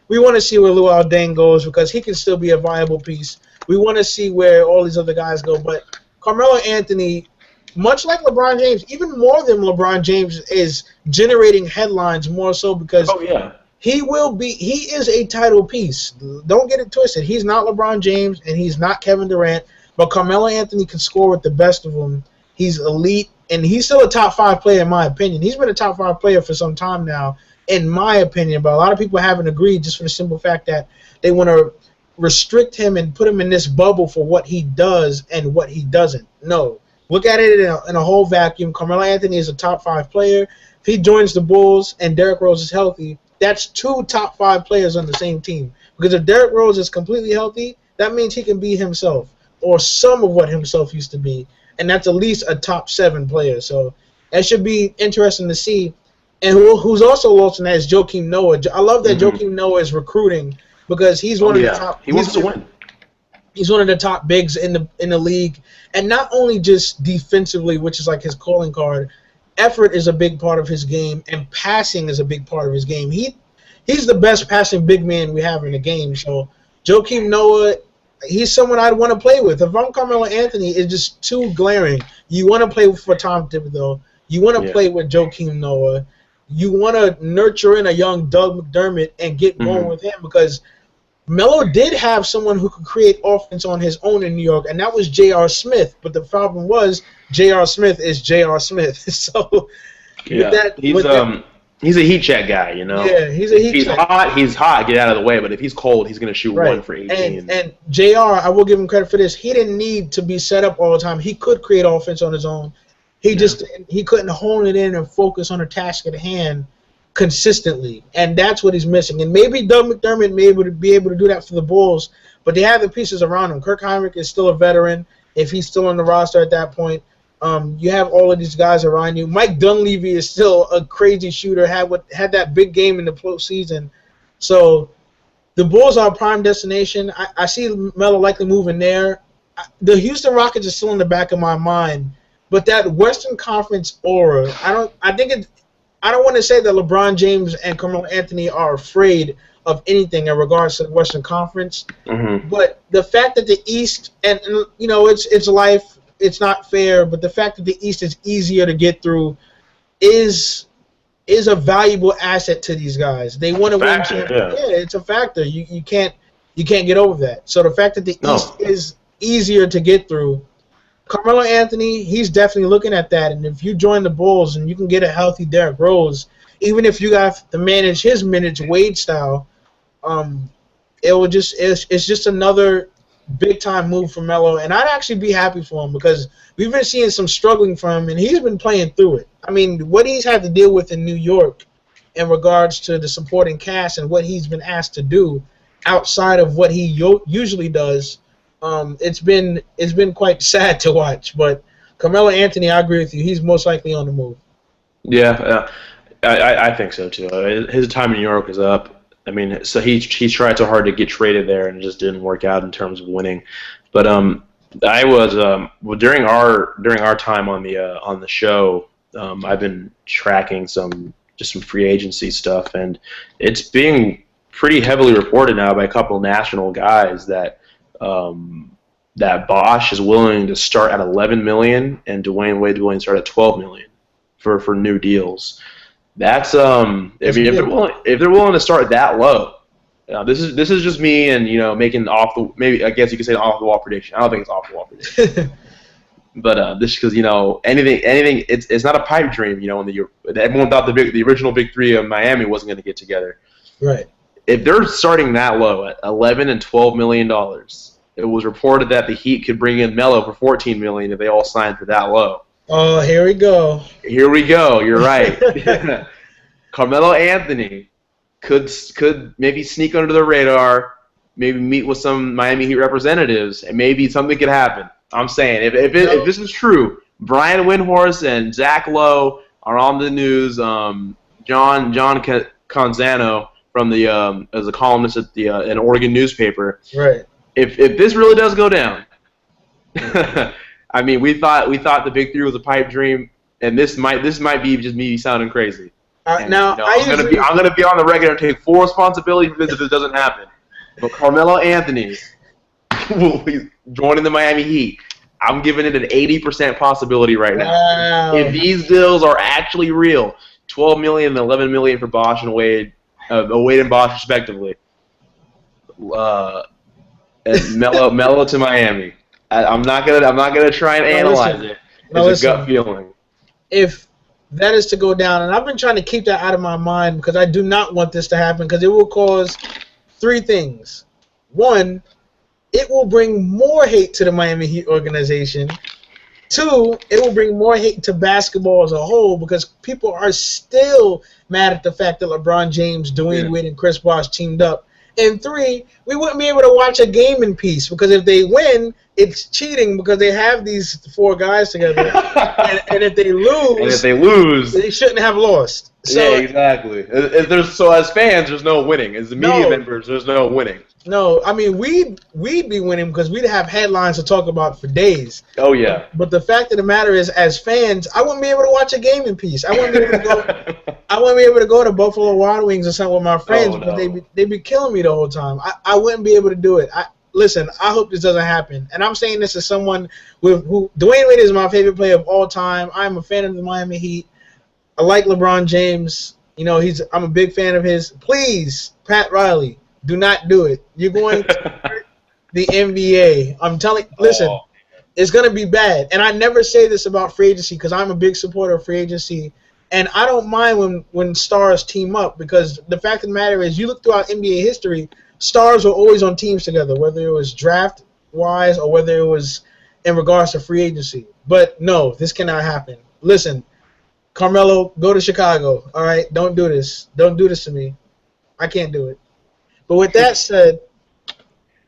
we want to see where Luol Deng goes, because he can still be a viable piece. We want to see where all these other guys go, but Carmelo Anthony, much like LeBron James, even more than LeBron James, is generating headlines more so because he is a title piece. Don't get it twisted. He's not LeBron James and he's not Kevin Durant, but Carmelo Anthony can score with the best of them. He's elite, and he's still a top 5 player in my opinion. He's been a top 5 player for some time now, in my opinion, but a lot of people haven't agreed just for the simple fact that they want to restrict him and put him in this bubble for what he does and what he doesn't. No. Look at it in a whole vacuum. Carmelo Anthony is a top 5 player. If he joins the Bulls and Derrick Rose is healthy, that's 2 top 5 players on the same team. Because if Derrick Rose is completely healthy, that means he can be himself or some of what himself used to be. And that's at least a top 7 player. So that should be interesting to see. And who's also lost in that is Joakim Noah. I love that Joakim Noah is recruiting because he's one of the top. He wants to win. He's one of the top bigs in the league, and not only just defensively, which is like his calling card. Effort is a big part of his game, and passing is a big part of his game. He's the best passing big man we have in the game. So Joakim Noah, he's someone I'd want to play with. If I'm Carmelo Anthony, it's just too glaring. You want to play for Tom Thibodeau. You want to play with Joakim Noah. You want to nurture in a young Doug McDermott and get going with him because Melo did have someone who could create offense on his own in New York, and that was J.R. Smith. But the problem was J.R. Smith is J.R. Smith. So he's a heat check guy, you know. Yeah, he's a heat check. He's hot. Get out of the way. But if he's cold, he's going to shoot 1 for 18. And J.R., I will give him credit for this. He didn't need to be set up all the time. He could create offense on his own. He couldn't hone it in and focus on the task at hand consistently, and that's what he's missing. And maybe Doug McDermott may be able to do that for the Bulls, but they have the pieces around him. Kirk Hinrich is still a veteran if he's still on the roster at that point. You have all of these guys around you. Mike Dunleavy is still a crazy shooter, had that big game in the postseason. So the Bulls are a prime destination. I see Melo likely moving there. The Houston Rockets are still in the back of my mind, but that Western Conference aura, I don't want to say that LeBron James and Carmelo Anthony are afraid of anything in regards to the Western Conference, but the fact that the East, and you know, it's life, it's not fair, but the fact that the East is easier to get through is a valuable asset to these guys. They want to win championships. Yeah, it's a factor. You can't get over that. So the fact that the East is easier to get through, Carmelo Anthony, he's definitely looking at that. And if you join the Bulls and you can get a healthy Derrick Rose, even if you have to manage his minutes Wade style, it's just another big time move for Melo. And I'd actually be happy for him because we've been seeing some struggling from him, and he's been playing through it. I mean, what he's had to deal with in New York in regards to the supporting cast and what he's been asked to do outside of what he usually does. It's been quite sad to watch, but Carmelo Anthony, I agree with you. He's most likely on the move. Yeah, I think so too. His time in New York is up. I mean, so he tried so hard to get traded there, and it just didn't work out in terms of winning. But I was during our time on the show, I've been tracking some free agency stuff, and it's being pretty heavily reported now by a couple of national guys that Bosch is willing to start at $11 million and Dwayne Wade's willing to start at $12 million for new deals. That's if they're willing to start that low. This is just me and making maybe I guess you could say an off the wall prediction. I don't think it's off the wall prediction. But this because anything it's not a pipe dream. When everyone thought the original big three of Miami wasn't going to get together. Right. If they're starting that low at $11 and $12 million, it was reported that the Heat could bring in Melo for $14 million if they all signed for that low. Oh, here we go. Here we go. You're right. Carmelo Anthony could maybe sneak under the radar, maybe meet with some Miami Heat representatives, and maybe something could happen. I'm saying if this is true, Brian Windhorst and Zach Lowe are on the news. John Canzano from the as a columnist at an Oregon newspaper. Right. If this really does go down, I mean, we thought the big three was a pipe dream, and this might be just me sounding crazy. I'm gonna be on the record and take full responsibility for this if it doesn't happen. But Carmelo Anthony will be joining the Miami Heat. I'm giving it an 80% possibility right now. Wow. If these deals are actually real, $12 million and $11 million for Bosch and Wade, Wade and Bosch respectively, and Melo to Miami. I'm not gonna try and analyze it. It's a gut feeling. If that is to go down, and I've been trying to keep that out of my mind because I do not want this to happen because it will cause three things. One, it will bring more hate to the Miami Heat organization. Two, it will bring more hate to basketball as a whole because people are still mad at the fact that LeBron James, Dwayne Wade, and Chris Bosh teamed up. And three, we wouldn't be able to watch a game in peace because if they win, it's cheating because they have these four guys together. and if they lose, they shouldn't have lost. So, yeah, exactly. So as fans, there's no winning. As the media members, there's no winning. No, I mean we'd be winning because we'd have headlines to talk about for days. Oh yeah. But the fact of the matter is, as fans, I wouldn't be able to watch a game in peace. I wouldn't be able to go. I wouldn't be able to go to Buffalo Wild Wings or something with my friends because they'd be killing me the whole time. I wouldn't be able to do it. Listen, I hope this doesn't happen. And I'm saying this as someone who Dwayne Wade is my favorite player of all time. I'm a fan of the Miami Heat. I like LeBron James. You know, I'm a big fan of his. Please, Pat Riley, do not do it. You're going to hurt the NBA. I'm telling you, listen, it's going to be bad. And I never say this about free agency because I'm a big supporter of free agency. And I don't mind when stars team up because the fact of the matter is you look throughout NBA history, stars were always on teams together, whether it was draft-wise or whether it was in regards to free agency. But, no, this cannot happen. Listen, Carmelo, go to Chicago, all right? Don't do this. Don't do this to me. I can't do it. But with that said,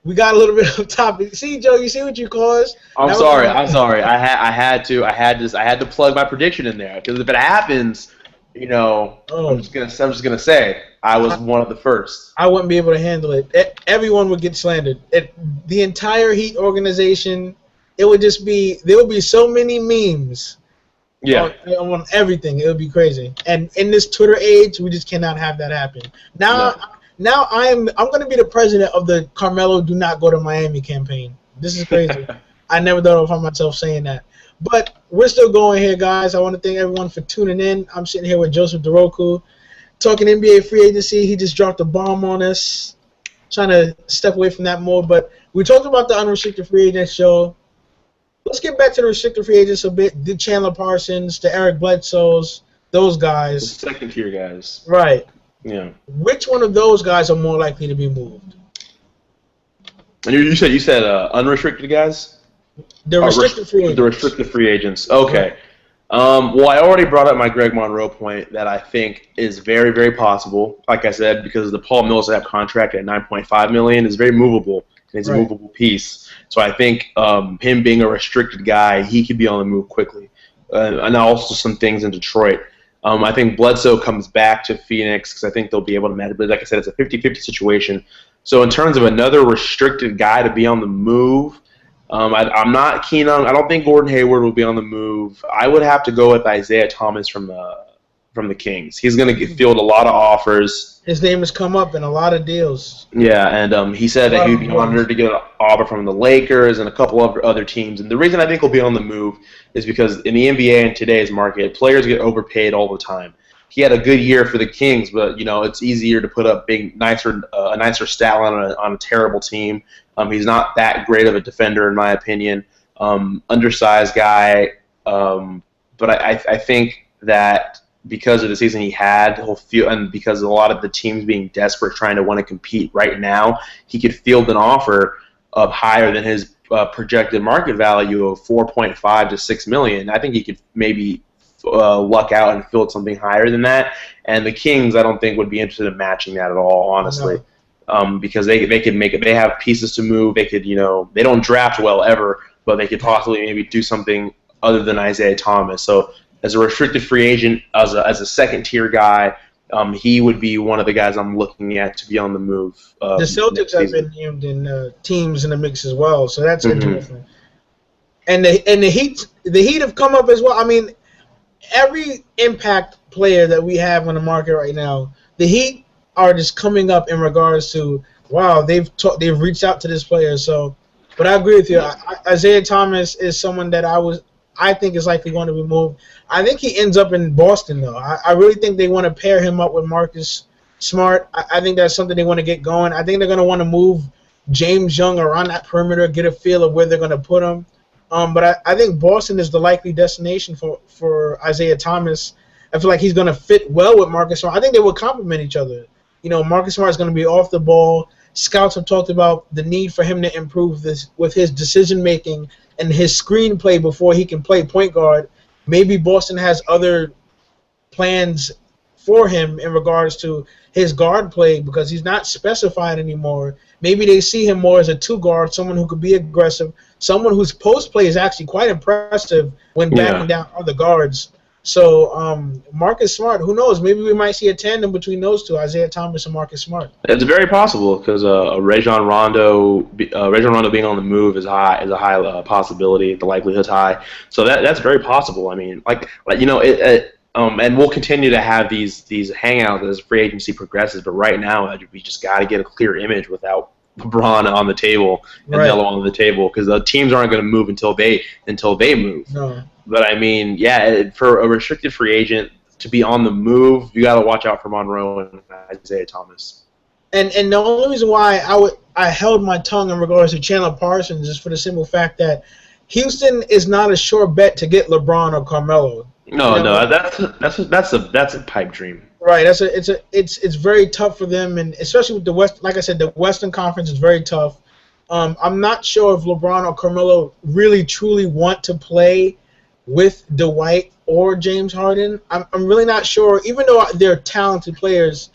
we got a little bit of topic. See, Joe, you see what you caused? I'm sorry. I had to plug my prediction in there because if it happens, you know, I'm just gonna say I was one of the first. I wouldn't be able to handle it. Everyone would get slandered. The entire Heat organization, it would just be there would be so many memes. Yeah. On everything, it would be crazy. And in this Twitter age, we just cannot have that happen. Now I'm going to be the president of the Carmelo Do Not Go to Miami campaign. This is crazy. I never thought of myself saying that. But we're still going here, guys. I want to thank everyone for tuning in. I'm sitting here with Joseph Duruaku, talking NBA free agency. He just dropped a bomb on us, trying to step away from that mode. But we talked about the unrestricted free agent show. Let's get back to the restricted free agents a bit. The Chandler Parsons, the Eric Bledsoes, those guys. The second-tier guys. Right. Yeah. Which one of those guys are more likely to be moved? And you said unrestricted guys? The restricted free agents. The restricted free agents. Okay. Well, I already brought up my Greg Monroe point that I think is very, very possible. Like I said, because the Paul Millsap contract at $9.5 million is very movable. And it's a movable piece. So I think him being a restricted guy, he could be on the move quickly. And also some things in Detroit. I think Bledsoe comes back to Phoenix because I think they'll be able to manage. But like I said, it's a 50-50 situation. So in terms of another restricted guy to be on the move, I'm not keen on. I don't think Gordon Hayward will be on the move. I would have to go with Isaiah Thomas from the Kings. He's going to field a lot of offers. His name has come up in a lot of deals. Yeah, and he said that he'd be honored to get an offer from the Lakers and a couple of other teams. And the reason I think he'll be on the move is because in the NBA in today's market, players get overpaid all the time. He had a good year for the Kings, but you know it's easier to put up a nicer stat line on a terrible team. He's not that great of a defender, in my opinion. Undersized guy, but I think that because of the season he had, he'll feel, and because a lot of the teams being desperate, trying to want to compete right now, he could field an offer of higher than his projected market value of $4.5 to $6 million. I think he could maybe luck out and field something higher than that. And the Kings, I don't think would be interested in matching that at all, honestly, because they could make it. They have pieces to move. They could, they don't draft well ever, but they could possibly maybe do something other than Isaiah Thomas. So as a restricted free agent, as a second-tier guy, he would be one of the guys I'm looking at to be on the move. The Celtics have been named in teams in the mix as well, so that's interesting. And the Heat have come up as well. I mean, every impact player that we have on the market right now, the Heat are just coming up in regards to, wow, they've reached out to this player. So But I agree with you. Isaiah Thomas is someone that I think is likely going to be moved. I think he ends up in Boston, though. I really think they want to pair him up with Marcus Smart. I think that's something they want to get going. I think they're going to want to move James Young around that perimeter, get a feel of where they're going to put him. But I think Boston is the likely destination for Isaiah Thomas. I feel like he's going to fit well with Marcus Smart. I think they will complement each other. You know, Marcus Smart is going to be off the ball. Scouts have talked about the need for him to improve this with his decision-making and his screenplay before he can play point guard. Maybe Boston has other plans for him in regards to his guard play because he's not specified anymore. Maybe they see him more as a two guard, someone who could be aggressive, someone whose post play is actually quite impressive when backing down other guards. So Marcus Smart, who knows? Maybe we might see a tandem between those two, Isaiah Thomas and Marcus Smart. It's very possible because Rajon Rondo being on the move is a high possibility. The likelihood's high, so that's very possible. I mean, and we'll continue to have these hangouts as free agency progresses. But right now, we just got to get a clear image without LeBron on the table and Melo on the table because the teams aren't going to move until they move. No. But I mean, for a restricted free agent to be on the move, you got to watch out for Monroe and Isaiah Thomas. And the only reason why I held my tongue in regards to Chandler Parsons is for the simple fact that Houston is not a sure bet to get LeBron or Carmelo. No, that's a pipe dream. Right, it's very tough for them, and especially with the West. Like I said, the Western Conference is very tough. I'm not sure if LeBron or Carmelo really truly want to play with Dwight or James Harden. I'm really not sure. Even though they're talented players,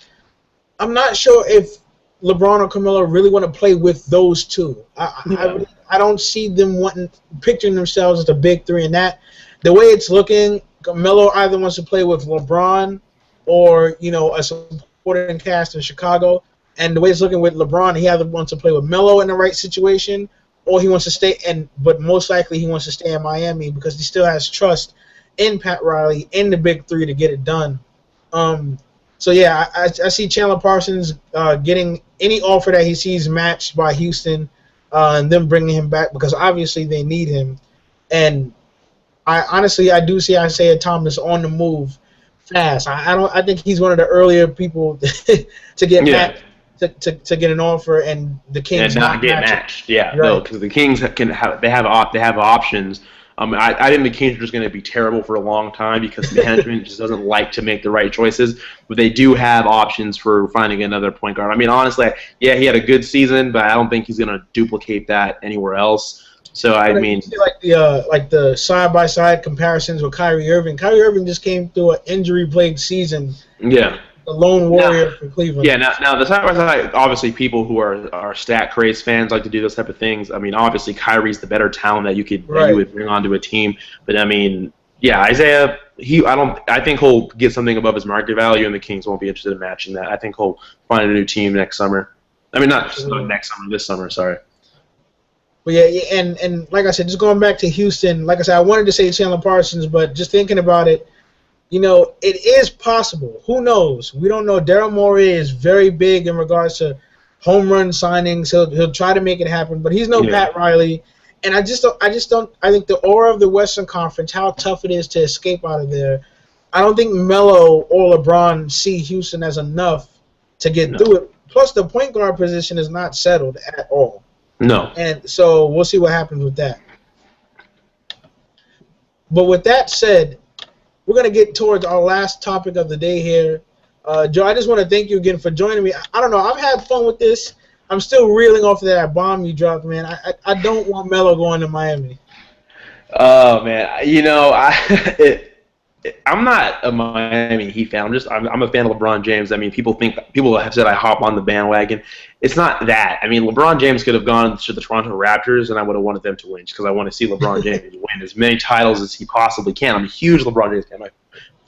I'm not sure if LeBron or Carmelo really want to play with those two. I don't see them picturing themselves as the big three in that. The way it's looking, Carmelo either wants to play with LeBron or, a supporting cast in Chicago. And the way it's looking with LeBron, he either wants to play with Melo in the right situation or he wants to stay but most likely he wants to stay in Miami because he still has trust in Pat Riley, in the big three to get it done. So, yeah, I see Chandler Parsons getting any offer that he sees matched by Houston and them bringing him back because obviously they need him. And I do see Isaiah Thomas on the move fast. I think he's one of the earlier people to get matched. To get an offer and the Kings and not get matched. Yeah, right. No, because the Kings have options. I think the Kings are just going to be terrible for a long time because management just doesn't like to make the right choices. But they do have options for finding another point guard. I mean, honestly, yeah, he had a good season, but I don't think he's going to duplicate that anywhere else. So I mean, like the side-by-side comparisons with Kyrie Irving. Kyrie Irving just came through an injury-plagued season. Yeah. The lone warrior for Cleveland. Yeah, now the side-by-side, obviously people who are stat craze fans like to do those type of things. I mean, obviously Kyrie's the better talent that you would bring onto a team. But I mean, yeah, Isaiah, I think he'll get something above his market value, and the Kings won't be interested in matching that. I think he'll find a new team next summer. I mean, not next summer, this summer. Sorry. But yeah, and like I said, just going back to Houston, like I said, I wanted to say Chandler Parsons, but just thinking about it. It is possible. Who knows? We don't know. Daryl Morey is very big in regards to home run signings. He'll try to make it happen, but he's no Pat Riley. And I think the aura of the Western Conference, how tough it is to escape out of there. I don't think Melo or LeBron see Houston as enough to get through it. Plus, the point guard position is not settled at all. No. And so we'll see what happens with that. But with that said, we're going to get towards our last topic of the day here. Joe, I just want to thank you again for joining me. I don't know. I've had fun with this. I'm still reeling off of that bomb you dropped, man. I don't want Melo going to Miami. Oh, man. I'm not a Miami Heat fan. I'm a fan of LeBron James. I mean, people have said I hop on the bandwagon. It's not that. I mean, LeBron James could have gone to the Toronto Raptors, and I would have wanted them to win just because I want to see LeBron James win as many titles as he possibly can. I'm a huge LeBron James fan.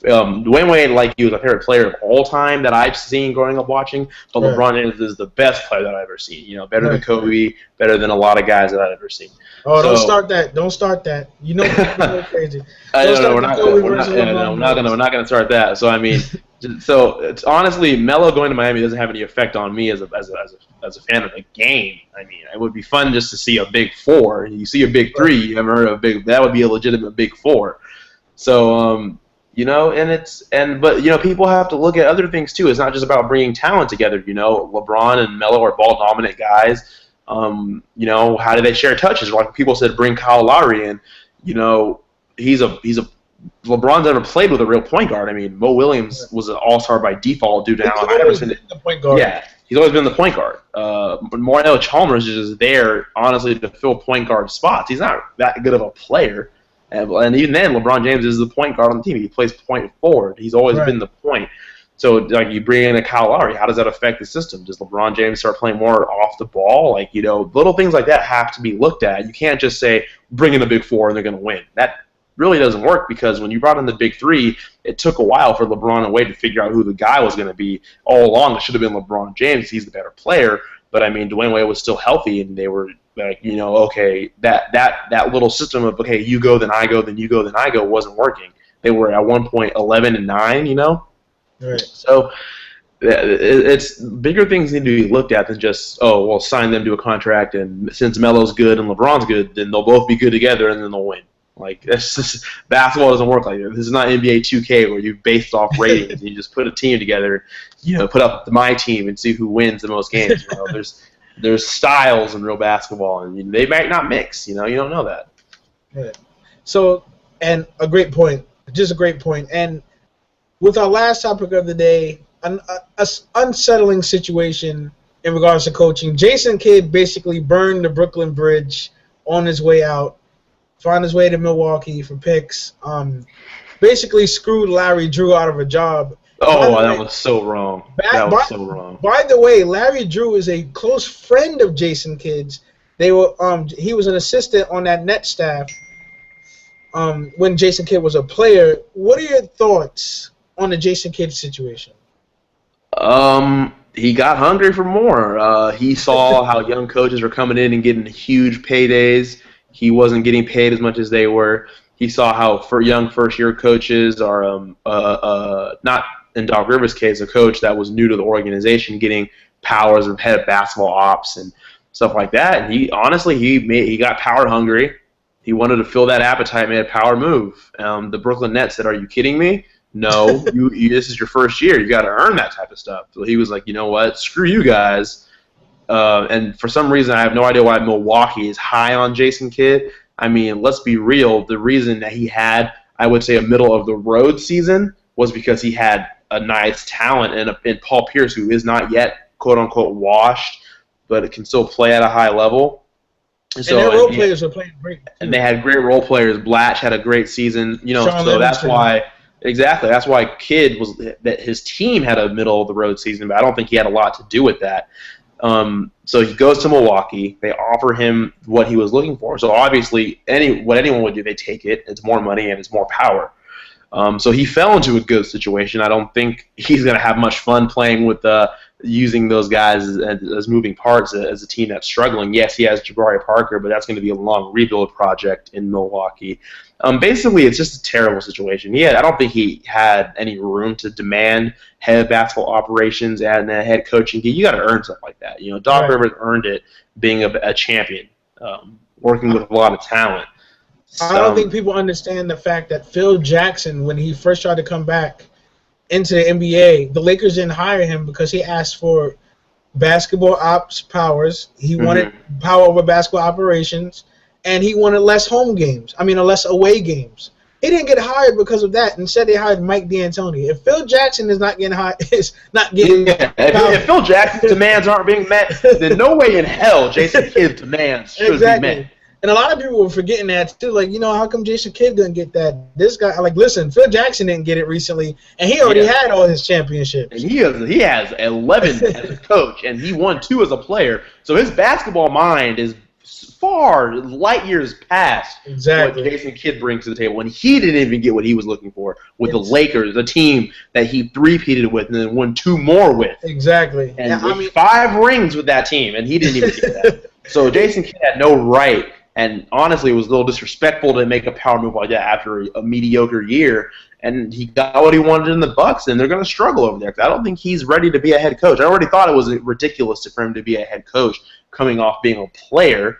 Dwayne Wade, like you, is my favorite player of all time that I've seen growing up watching. But LeBron James is the best player that I've ever seen. Better than Kobe, better than a lot of guys that I've ever seen. Oh, don't start that! Don't start that! We're crazy. We're not going to start that. So I mean, So it's honestly, Melo going to Miami doesn't have any effect on me as a fan of the game. I mean, it would be fun just to see a big four. You see a big three, you haven't heard of a big. That would be a legitimate big four. So but people have to look at other things too. It's not just about bringing talent together. LeBron and Melo are ball dominant guys. How do they share touches? Like people said, bring Kyle Lowry in. LeBron's never played with a real point guard. I mean, Mo Williams was an all-star by default due to Allen Iverson. The point guard. Yeah, he's always been the point guard. But Mario Chalmers is just there, honestly, to fill point guard spots. He's not that good of a player. And even then, LeBron James is the point guard on the team. He plays point forward. He's always been the point. So, like, you bring in a Kyle Lowry, how does that affect the system? Does LeBron James start playing more off the ball? Like, little things like that have to be looked at. You can't just say, bring in the big four and they're going to win. That really doesn't work, because when you brought in the big three, it took a while for LeBron and Wade to figure out who the guy was going to be. All along, it should have been LeBron James. He's the better player. But, I mean, Dwayne Wade was still healthy, and they were like, okay, that little system of, okay, you go, then I go, then you go, then I go wasn't working. They were at one point 11-9, Right. So it's bigger things need to be looked at than just, sign them to a contract, and since Melo's good and LeBron's good, then they'll both be good together and then they'll win. Like, that's just, basketball doesn't work like that. This is not NBA 2K where you based off ratings. You just put a team together, put up my team and see who wins the most games. There's styles in real basketball, and they might not mix. You don't know that. Right. So, and a great point, just a great point. And with our last topic of the day, an unsettling situation in regards to coaching. Jason Kidd basically burned the Brooklyn Bridge on his way out, found his way to Milwaukee for picks. Basically screwed Larry Drew out of a job. That was so wrong. So wrong. By the way, Larry Drew is a close friend of Jason Kidd's. He was an assistant on that Net staff when Jason Kidd was a player. What are your thoughts on the Jason Kidd situation? He got hungry for more. He saw how young coaches were coming in and getting huge paydays. He wasn't getting paid as much as they were. He saw how for young first-year coaches are not in Doc Rivers' case, a coach that was new to the organization, getting powers of head of basketball ops and stuff like that. And he got power hungry. He wanted to fill that appetite, made a power move. The Brooklyn Nets said, "Are you kidding me? No, this is your first year. You got to earn that type of stuff." So he was like, "You know what? Screw you guys." And for some reason, I have no idea why Milwaukee is high on Jason Kidd. I mean, let's be real. The reason that he had, I would say, a middle-of-the-road season was because he had a nice talent in Paul Pierce, who is not yet, quote-unquote, washed, but it can still play at a high level. So, and their role players are playing great, too. And they had great role players. Blatch had a great season. So that's why – exactly. That's why Kidd was – that his team had a middle-of-the-road season, but I don't think he had a lot to do with that. So he goes to Milwaukee. They offer him what he was looking for. So obviously, what anyone would do, they take it. It's more money and it's more power. So he fell into a good situation. I don't think he's going to have much fun playing with using those guys as moving parts as a team that's struggling. Yes, he has Jabari Parker, but that's going to be a long rebuild project in Milwaukee. Basically, it's just a terrible situation. I don't think he had any room to demand head basketball operations and a head coaching gig. You got to earn stuff like that. Doc Rivers earned it being a champion, working with a lot of talent. I don't think people understand the fact that Phil Jackson, when he first tried to come back into the NBA, the Lakers didn't hire him because he asked for basketball ops powers. He wanted power over basketball operations, and he wanted less less away games. He didn't get hired because of that. Instead, they hired Mike D'Antoni. If Phil Jackson is not getting hired, if Phil Jackson's demands aren't being met, then no way in hell Jason Kidd's demands should be met. And a lot of people were forgetting that too. Like, how come Jason Kidd didn't get that? This guy, listen, Phil Jackson didn't get it recently, and he already had all his championships. And he has 11 as a coach, and he won 2 as a player. So his basketball mind is far light years past what Jason Kidd brings to the table, and he didn't even get what he was looking for with the Lakers, a team that he three-peated with and then won 2 more with. Exactly. And 5 rings with that team, and he didn't even get that. So Jason Kidd had no right And honestly, it was a little disrespectful to make a power move like that after a mediocre year. And he got what he wanted in the Bucks, and they're going to struggle over there. I don't think he's ready to be a head coach. I already thought it was ridiculous for him to be a head coach coming off being a player,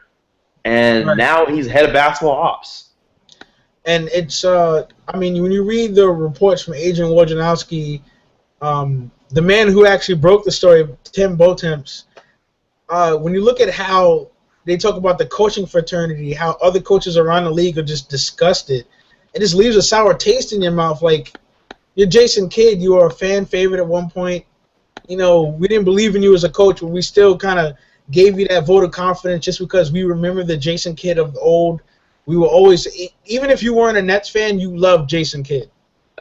and now he's head of basketball ops. And it's, I mean, when you read the reports from Adrian Wojnarowski, the man who actually broke the story of Tim Bontemps, when you look at how they talk about the coaching fraternity, how other coaches around the league are just disgusted, it just leaves a sour taste in your mouth. Like, you're Jason Kidd, you were a fan favorite at one point. You know, we didn't believe in you as a coach, but we still kind of gave you that vote of confidence just because we remember the Jason Kidd of the old. We were always, even if you weren't a Nets fan, you loved Jason Kidd.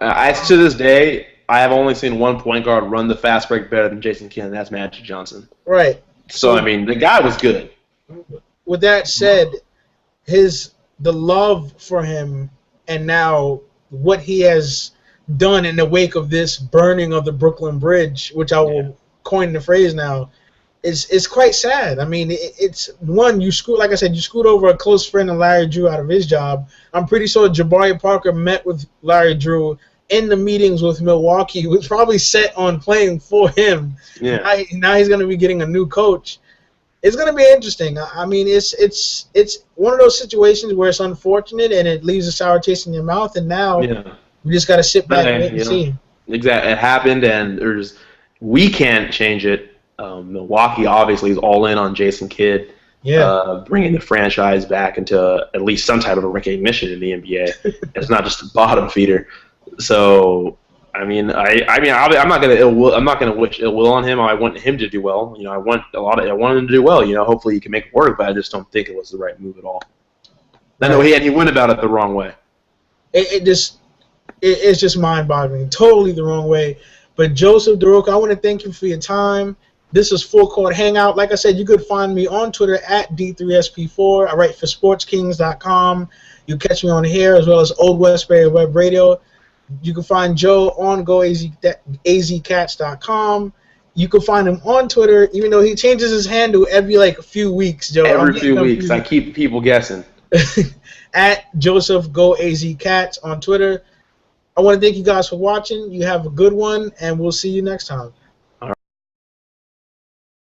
To this day, I have only seen one point guard run the fast break better than Jason Kidd, and that's Magic Johnson. Right. So, I mean, the guy was good. With that said, the love for him and now what he has done in the wake of this burning of the Brooklyn Bridge, which I will coin the phrase now, is quite sad. I mean, it's one, like I said, you screwed over a close friend of Larry Drew out of his job. I'm pretty sure Jabari Parker met with Larry Drew in the meetings with Milwaukee, was probably set on playing for him. Yeah. Now he's going to be getting a new coach. It's going to be interesting. I mean, it's one of those situations where it's unfortunate and it leaves a sour taste in your mouth, and now we just got to sit back and wait and see. Exactly. It happened, and we can't change it. Milwaukee obviously is all in on Jason Kidd, bringing the franchise back into at least some type of a recognition in the NBA. It's not just a bottom feeder. So, I mean, I'm not gonna wish ill will on him. I want him to do well. You know, I want him to do well. You know, hopefully he can make it work. But I just don't think it was the right move at all. I know he went about it the wrong way. It's just mind-boggling, totally the wrong way. But Joseph Duruaku, I want to thank you for your time. This is Full Court Hangout. Like I said, you could find me on Twitter at D3SP4. I write for SportsKings.com. You catch me on here as well as Old Westbury Web Radio. You can find Joe on GoAZCats.com. You can find him on Twitter, even though he changes his handle every few weeks, Joe. Every few weeks. I keep people guessing. At Joseph GoAZCats on Twitter. I want to thank you guys for watching. You have a good one, and we'll see you next time.